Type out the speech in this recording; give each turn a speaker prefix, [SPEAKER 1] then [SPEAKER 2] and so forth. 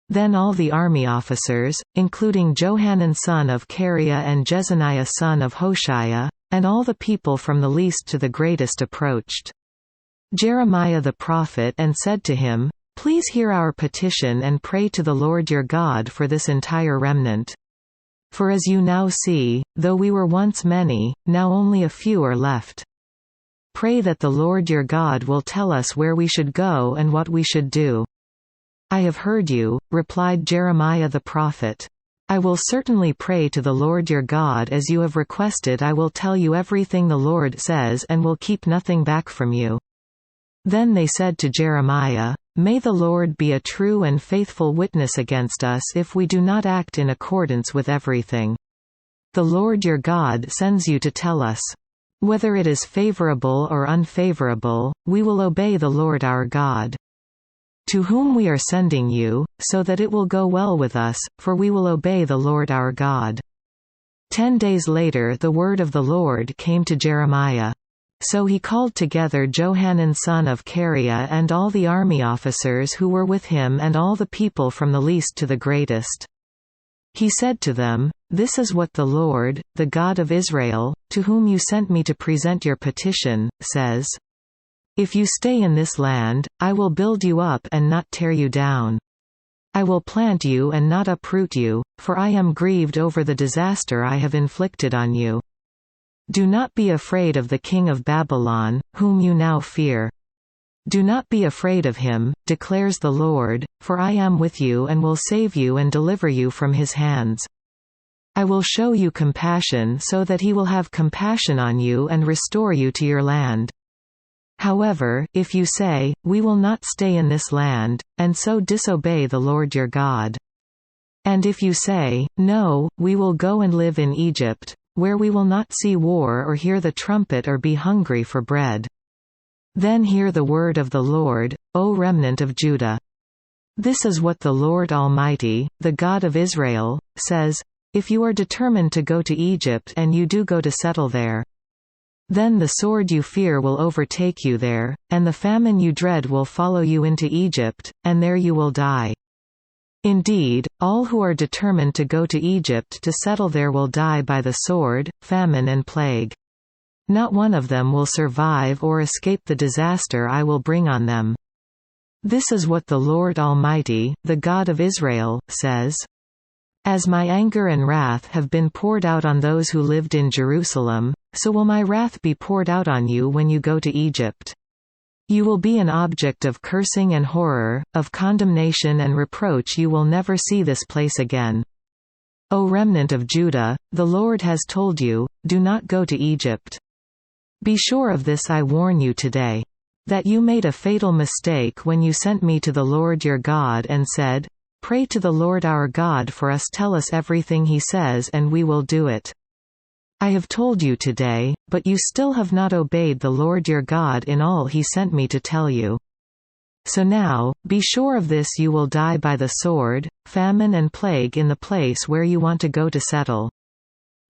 [SPEAKER 1] Then all the army officers, including Johanan son of Kareah and Jezaniah son of Hoshaiah, and all the people from the least to the greatest approached Jeremiah the prophet and said to him, "Please hear our petition and pray to the Lord your God for this entire remnant. For as you now see, though we were once many, now only a few are left. Pray that the Lord your God will tell us where we should go and what we should do." "I have heard you," replied Jeremiah the prophet. "I will certainly pray to the Lord your God as you have requested. I will tell you everything the Lord says and will keep nothing back from you." Then they said to Jeremiah, "May the Lord be a true and faithful witness against us if we do not act in accordance with everything the Lord your God sends you to tell us. Whether it is favorable or unfavorable, we will obey the Lord our God, to whom we are sending you, so that it will go well with us, for we will obey the Lord our God." 10 days later the word of the Lord came to Jeremiah. So he called together Johanan son of Kareah and all the army officers who were with him and all the people from the least to the greatest. He said to them, "This is what the Lord, the God of Israel, to whom you sent me to present your petition, says. If you stay in this land, I will build you up and not tear you down. I will plant you and not uproot you, for I am grieved over the disaster I have inflicted on you. Do not be afraid of the king of Babylon, whom you now fear. Do not be afraid of him, declares the Lord, for I am with you and will save you and deliver you from his hands. I will show you compassion so that he will have compassion on you and restore you to your land. However, if you say, 'We will not stay in this land,' and so disobey the Lord your God. And if you say, 'No, we will go and live in Egypt, where we will not see war or hear the trumpet or be hungry for bread,' then hear the word of the Lord, O remnant of Judah. This is what the Lord Almighty, the God of Israel, says, if you are determined to go to Egypt and you do go to settle there, then the sword you fear will overtake you there, and the famine you dread will follow you into Egypt, and there you will die. Indeed, all who are determined to go to Egypt to settle there will die by the sword, famine and plague. Not one of them will survive or escape the disaster I will bring on them. This is what the Lord Almighty, the God of Israel, says. As my anger and wrath have been poured out on those who lived in Jerusalem, so will my wrath be poured out on you when you go to Egypt. You will be an object of cursing and horror, of condemnation and reproach. You will never see this place again. O remnant of Judah, the Lord has told you, do not go to Egypt. Be sure of this, I warn you today. That you made a fatal mistake when you sent me to the Lord your God and said, "Pray to the Lord our God for us, tell us everything he says and we will do it." I have told you today, but you still have not obeyed the Lord your God in all he sent me to tell you. So now, be sure of this, you will die by the sword, famine and plague in the place where you want to go to settle.